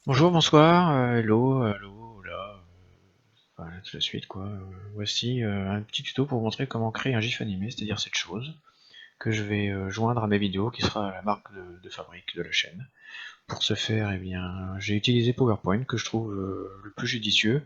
Bonjour, bonsoir, hello, hello, là, enfin, tout de suite quoi. Voici un petit tuto pour vous montrer comment créer un GIF animé, c'est-à-dire cette chose que je vais joindre à mes vidéos, qui sera la marque de fabrique de la chaîne. Pour ce faire, eh bien, j'ai utilisé PowerPoint, que je trouve le plus judicieux.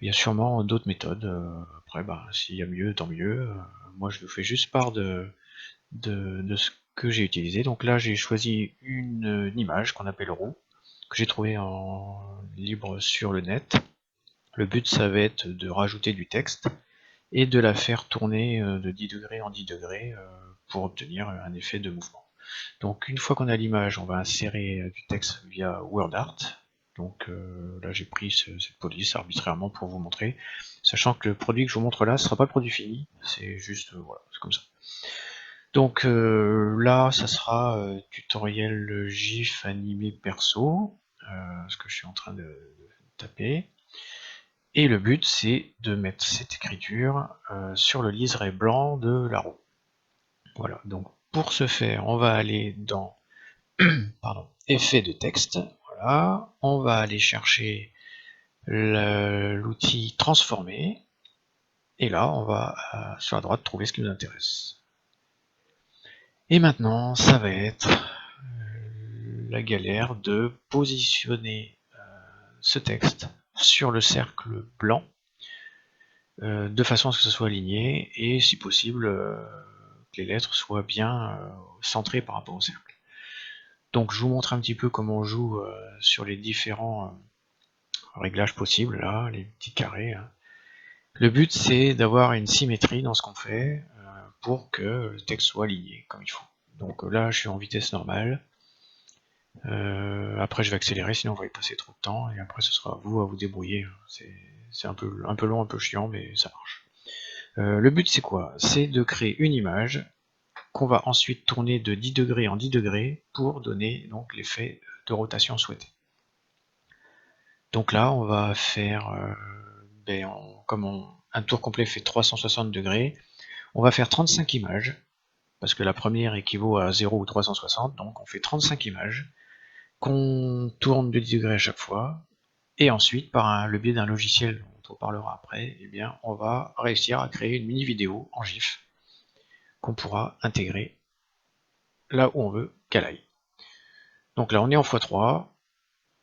Il y a sûrement d'autres méthodes. Après, bah, s'il y a mieux, tant mieux. Moi, je vous fais juste part de ce que j'ai utilisé. Donc là, j'ai choisi une image qu'on appelle roue, que j'ai trouvée en libre sur le net. Le but, ça va être de rajouter du texte et de la faire tourner de 10 degrés en 10 degrés pour obtenir un effet de mouvement. Donc une fois qu'on a l'image, on va insérer du texte via WordArt. Donc là j'ai pris cette police arbitrairement pour vous montrer, sachant que le produit que je vous montre là, ce sera pas le produit fini, c'est juste, voilà, c'est comme ça. Donc là, ça sera tutoriel GIF animé perso, ce que je suis en train de taper. Et le but, c'est de mettre cette écriture sur le liseré blanc de la roue. Voilà, donc pour ce faire, on va aller dans pardon, effet de texte. Voilà, on va aller chercher l'outil transformer. Et là, on va sur la droite trouver ce qui nous intéresse. Et maintenant, ça va être la galère de positionner ce texte sur le cercle blanc de façon à ce que ce soit aligné et si possible que les lettres soient bien centrées par rapport au cercle. Donc je vous montre un petit peu comment on joue sur les différents réglages possibles, là, les petits carrés. Hein. Le but c'est d'avoir une symétrie dans ce qu'on fait pour que le texte soit aligné comme il faut. Donc là je suis en vitesse normale. Après je vais accélérer sinon on va y passer trop de temps et après ce sera à vous débrouiller. C'est un peu long, un peu chiant mais ça marche. Le but c'est quoi? C'est de créer une image qu'on va ensuite tourner de 10 degrés en 10 degrés pour donner donc l'effet de rotation souhaité. Donc là on va faire un tour complet fait 360 degrés, on va faire 35 images, parce que la première équivaut à 0 ou 360, donc on fait 35 images, qu'on tourne de 10 degrés à chaque fois, et ensuite par le biais d'un logiciel dont on parlera après, eh bien, on va réussir à créer une mini vidéo en GIF qu'on pourra intégrer là où on veut qu'elle aille. Donc là on est en x3,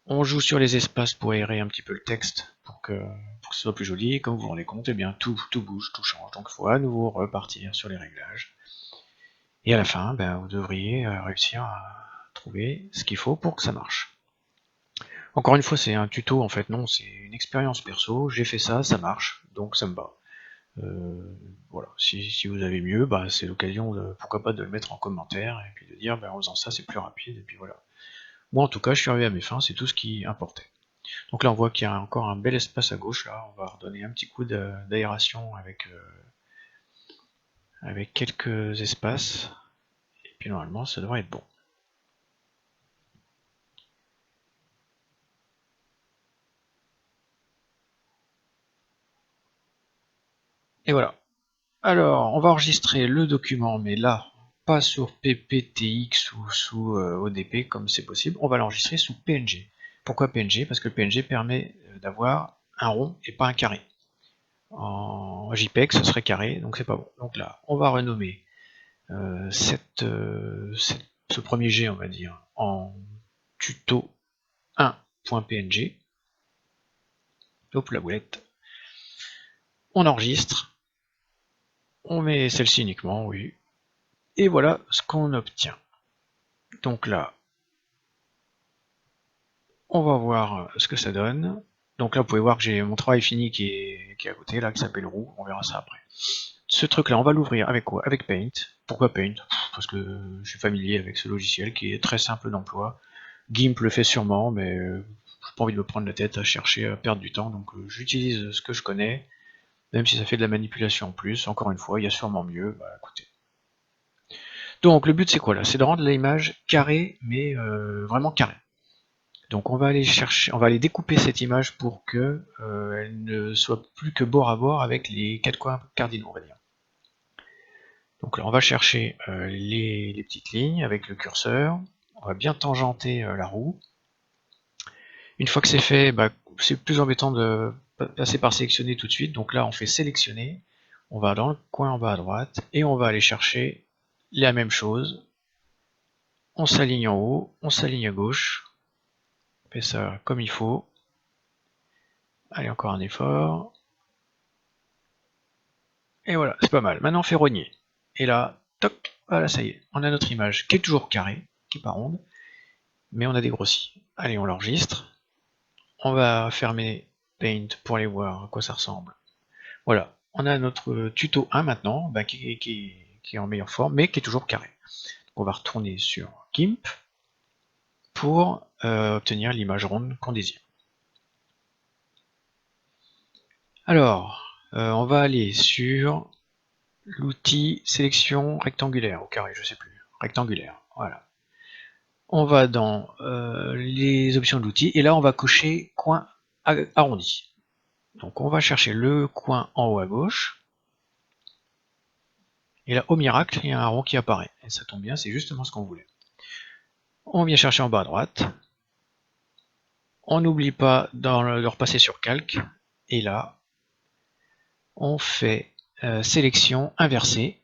on joue sur les espaces pour aérer un petit peu le texte pour que ce soit plus joli, et comme vous vous rendez compte, eh bien tout bouge, tout change, donc il faut à nouveau repartir sur les réglages. Et à la fin, ben, vous devriez réussir à trouver ce qu'il faut pour que ça marche. Encore une fois, c'est un tuto en fait, non, c'est une expérience perso, j'ai fait ça, ça marche, donc ça me va. Voilà, si vous avez mieux, bah, c'est l'occasion, pourquoi pas, de le mettre en commentaire, et puis de dire, ben, en faisant ça, c'est plus rapide, et puis voilà. Moi, en tout cas, je suis arrivé à mes fins, c'est tout ce qui importait. Donc là, on voit qu'il y a encore un bel espace à gauche, là, on va redonner un petit coup d'aération avec quelques espaces, et puis normalement, ça devrait être bon. Et voilà. Alors, on va enregistrer le document, mais là, pas sur PPTX ou sous ODP comme c'est possible, on va l'enregistrer sous PNG. Pourquoi PNG? Parce que le PNG permet d'avoir un rond et pas un carré. En JPEG, ce serait carré, donc c'est pas bon. Donc là, on va renommer ce premier G, on va dire, en tuto 1.png. Hop, la boulette. On enregistre, on met celle-ci uniquement, oui. Et voilà ce qu'on obtient. Donc là, on va voir ce que ça donne. Donc là, vous pouvez voir que j'ai mon travail fini qui est à côté, là, qui s'appelle roue. On verra ça après. Ce truc-là, on va l'ouvrir avec quoi? Avec Paint. Pourquoi Paint? Parce que je suis familier avec ce logiciel qui est très simple d'emploi. GIMP le fait sûrement, mais j'ai pas envie de me prendre la tête à chercher, à perdre du temps. Donc j'utilise ce que je connais, même si ça fait de la manipulation en plus. Encore une fois, il y a sûrement mieux. Bah écoutez. Donc le but c'est quoi là? C'est de rendre l'image carrée, mais vraiment carrée. Donc on va aller chercher, on va aller découper cette image pour que elle ne soit plus que bord à bord avec les quatre coins cardinaux, on va dire. Donc là on va chercher les petites lignes avec le curseur, on va bien tangenter la roue, Une fois que c'est fait, bah, c'est plus embêtant de passer par sélectionner tout de suite. Donc là, on fait sélectionner, on va dans le coin en bas à droite et on va aller chercher la même chose. On s'aligne en haut, on s'aligne à gauche. On fait ça comme il faut. Allez, encore un effort. Et voilà, c'est pas mal. Maintenant, on fait rogner. Et là, toc, voilà, ça y est. On a notre image qui est toujours carrée, qui n'est pas ronde, mais on a dégrossi. Allez, on l'enregistre. On va fermer Paint pour aller voir à quoi ça ressemble. Voilà, on a notre tuto 1 maintenant, bah, qui est en meilleure forme, mais qui est toujours carré. Donc on va retourner sur GIMP pour obtenir l'image ronde qu'on désire. Alors, on va aller sur l'outil sélection rectangulaire, ou carré, je sais plus, rectangulaire, voilà. On va dans les options de l'outil, et là on va cocher coin arrondi. Donc on va chercher le coin en haut à gauche, et là au miracle, il y a un rond qui apparaît. Et ça tombe bien, c'est justement ce qu'on voulait. On vient chercher en bas à droite, on n'oublie pas de repasser sur calque, et là, on fait sélection inversée,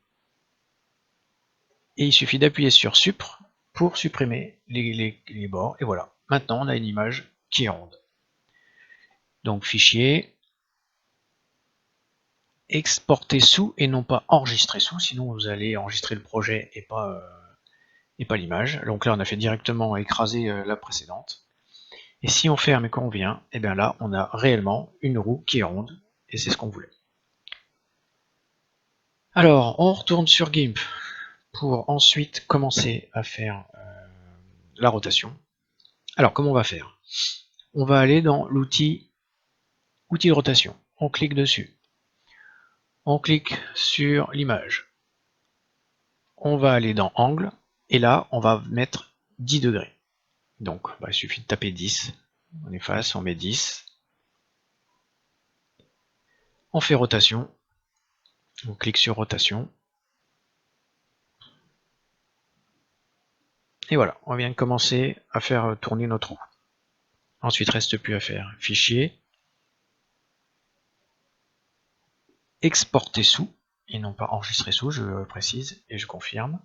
et il suffit d'appuyer sur Supr pour supprimer les bords, et voilà. Maintenant, on a une image qui est ronde. Donc, fichier, exporter sous et non pas enregistrer sous, sinon vous allez enregistrer le projet et pas l'image. Donc là, on a fait directement écraser la précédente. Et si on ferme et qu'on vient, et bien là, on a réellement une roue qui est ronde, et c'est ce qu'on voulait. Alors, on retourne sur GIMP pour ensuite commencer à faire la rotation. Alors, comment on va faire? On va aller dans l'outil de rotation. On clique dessus. On clique sur l'image. On va aller dans Angle, et là, on va mettre 10 degrés. Donc, bah, il suffit de taper 10. On efface, on met 10. On fait rotation. On clique sur rotation. Et voilà, on vient de commencer à faire tourner notre roue. Ensuite, reste plus à faire. Fichier, exporter sous, et non pas enregistrer sous, je précise, et je confirme.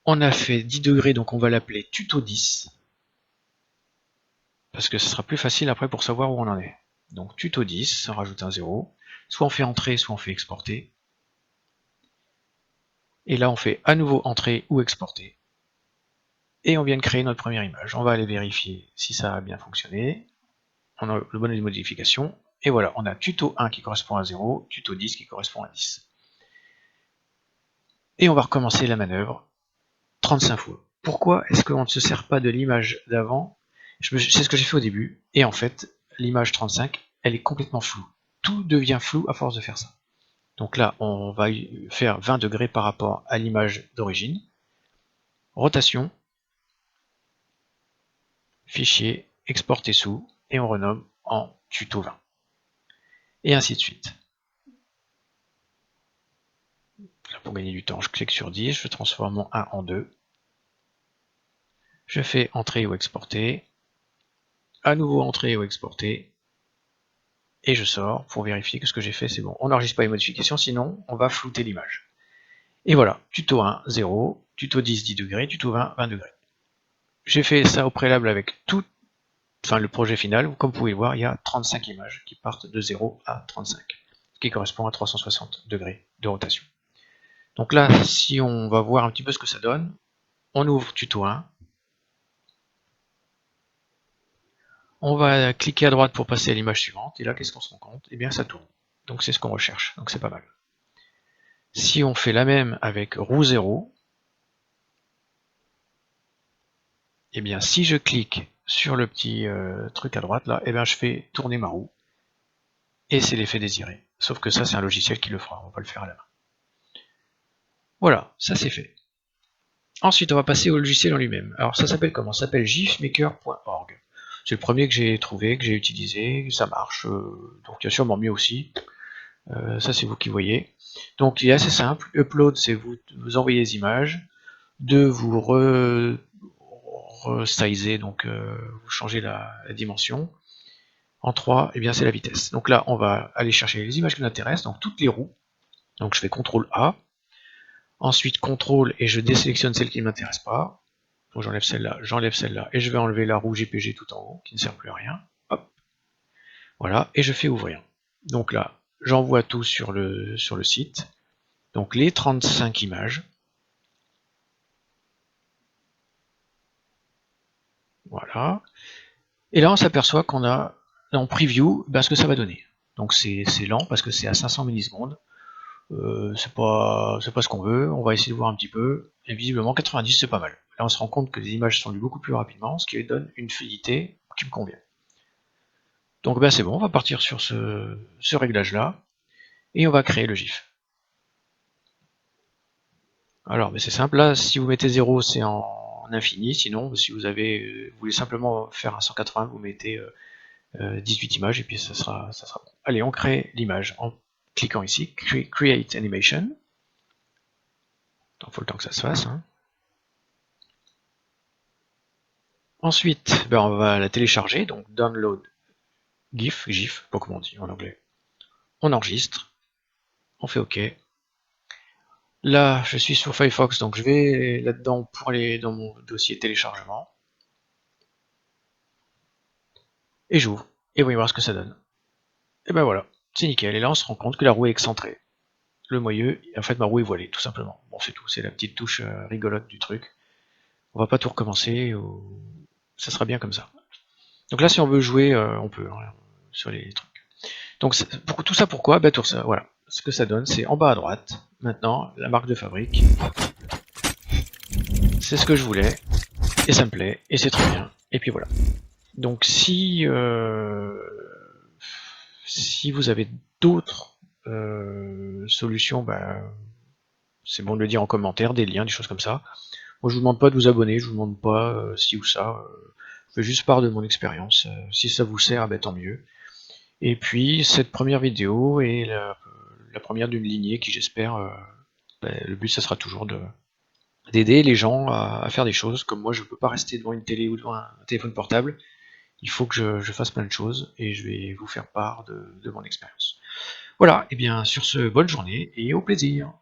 On a fait 10 degrés, donc on va l'appeler tuto 10, parce que ce sera plus facile après pour savoir où on en est. Donc tuto 10, on rajoute un 0, soit on fait entrer, soit on fait exporter. Et là, on fait à nouveau entrer ou exporter. Et on vient de créer notre première image. On va aller vérifier si ça a bien fonctionné. On a le bon de modification. Et voilà, on a tuto 1 qui correspond à 0, tuto 10 qui correspond à 10. Et on va recommencer la manœuvre 35 fois. Pourquoi est-ce qu'on ne se sert pas de l'image d'avant? C'est ce que j'ai fait au début. Et en fait, l'image 35, elle est complètement floue. Tout devient flou à force de faire ça. Donc là, on va faire 20 degrés par rapport à l'image d'origine. Rotation, fichier, exporter sous, et on renomme en tuto 20. Et ainsi de suite. Là, pour gagner du temps, je clique sur 10, je transforme mon 1 en 2. Je fais entrer ou exporter. À nouveau entrer ou exporter. Et je sors pour vérifier que ce que j'ai fait c'est bon. On n'enregistre pas les modifications, sinon on va flouter l'image. Et voilà, tuto 1, 0, tuto 10, 10 degrés, tuto 20, 20 degrés. J'ai fait ça au préalable avec tout, le projet final. Comme vous pouvez le voir, il y a 35 images qui partent de 0 à 35, ce qui correspond à 360 degrés de rotation. Donc là, si on va voir un petit peu ce que ça donne, on ouvre tuto 1. On va cliquer à droite pour passer à l'image suivante, et là, qu'est-ce qu'on se rend compte? Eh bien, ça tourne. Donc c'est ce qu'on recherche, donc c'est pas mal. Si on fait la même avec roue 0, eh bien si je clique sur le petit truc à droite là, eh bien je fais tourner ma roue, et c'est l'effet désiré. Sauf que ça c'est un logiciel qui le fera, on va pas le faire à la main. Voilà, ça c'est fait. Ensuite on va passer au logiciel en lui-même. Alors ça s'appelle comment? Ça s'appelle gifmaker.org. C'est le premier que j'ai trouvé, que j'ai utilisé, ça marche, donc il y a sûrement mieux aussi. Ça c'est vous qui voyez. Donc il est assez simple, upload c'est vous envoyez les images, de vous pour sizer, donc vous changez la dimension. En 3, eh bien c'est la vitesse. Donc là, on va aller chercher les images qui nous intéressent, donc toutes les roues. Donc je fais CTRL A. Ensuite CTRL et je désélectionne celle qui ne m'intéresse pas. Donc j'enlève celle-là, et je vais enlever la roue JPG tout en haut, qui ne sert plus à rien. Hop. Voilà, et je fais ouvrir. Donc là, j'envoie tout sur le site. Donc les 35 images. Voilà. Et là, on s'aperçoit qu'on a en preview ce que ça va donner. Donc c'est lent parce que c'est à 500 millisecondes. C'est pas ce qu'on veut. On va essayer de voir un petit peu. Et visiblement 90 c'est pas mal. Là, on se rend compte que les images sont lues beaucoup plus rapidement, ce qui donne une fluidité qui me convient. Donc c'est bon, on va partir sur ce réglage-là. Et on va créer le GIF. Alors, c'est simple, là, si vous mettez 0, c'est en infini, sinon, si vous voulez simplement faire un 180, vous mettez 18 images, et puis ça sera bon. Allez, on crée l'image en cliquant ici, Create Animation. Il faut le temps que ça se fasse. Hein. Ensuite, on va la télécharger, donc Download GIF, pas comment on dit en anglais. On enregistre, on fait OK. Là, je suis sur Firefox, donc je vais là-dedans pour aller dans mon dossier téléchargement. Et j'ouvre. Et voyons voir ce que ça donne. Et ben voilà, c'est nickel. Et là, on se rend compte que la roue est excentrée. Le moyeu, en fait, ma roue est voilée, tout simplement. Bon, c'est tout, c'est la petite touche rigolote du truc. On va pas tout recommencer, ça sera bien comme ça. Donc là, si on veut jouer, on peut, hein, sur les trucs. Donc, tout ça pourquoi? Tout ça, voilà. Ce que ça donne, c'est en bas à droite, maintenant, la marque de fabrique. C'est ce que je voulais, et ça me plaît, et c'est très bien. Et puis voilà. Donc si vous avez d'autres solutions, c'est bon de le dire en commentaire, des liens, des choses comme ça. Moi je vous demande pas de vous abonner, je vous demande pas ci ou ça, je fais juste part de mon expérience. Si ça vous sert, tant mieux. Et puis cette première vidéo est la première d'une lignée qui j'espère, le but ça sera toujours d'aider les gens à faire des choses, comme moi je peux pas rester devant une télé ou devant un téléphone portable. Il faut que je fasse plein de choses et je vais vous faire part de mon expérience. Voilà, et bien sur ce, bonne journée et au plaisir.